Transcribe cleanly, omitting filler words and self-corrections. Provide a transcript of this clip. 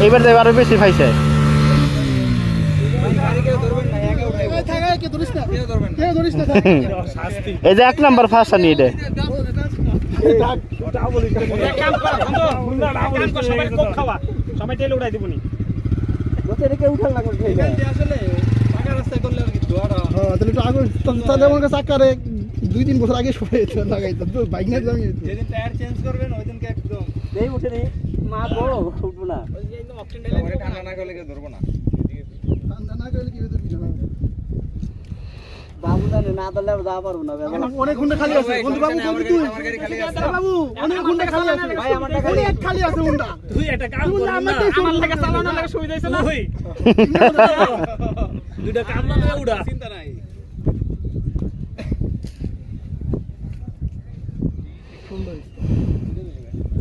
এইবার দেবে আরো বেশি পাইছে। এই যে 1 নাম্বার ফাঁসা নিয়ে এটা সবাই তেল উঠাই দিব নি উঠান লাগবে আসলে পাকা রাস্তায় করলে আর কিছু আর তাহলে একটু আগে তাহলে আমার কাছে আকারে 2-3 বছর আগে সবাই লাগাইতাম তো বাইক নিয়ে যাবি যেদিন টায়ার চেঞ্জ করবেন ওই দিনকে একদম এই উঠে নেই মা গো উঠবো না ওই যে একদম অপশন ডাইলে ঠান্ডা না করলে কেউ ধরবো না ঠান্ডা না করলে কি হতো বাবু জানে না তাহলে যা পারবো না অনেক ঘন্টা খালি আছে বন্ধু বাবু বলবি তুই আমার গাড়ি খালি আছে বাবু অনেক ঘন্টা খালি আছে ভাই আমারটা খালি আছে ঘন্টা তুই একটা কাম কর না আমার লাগা চালানো লাগা সুবিধা হইছে না তুই দুইটা কাম না উড়া চিন্তা নাই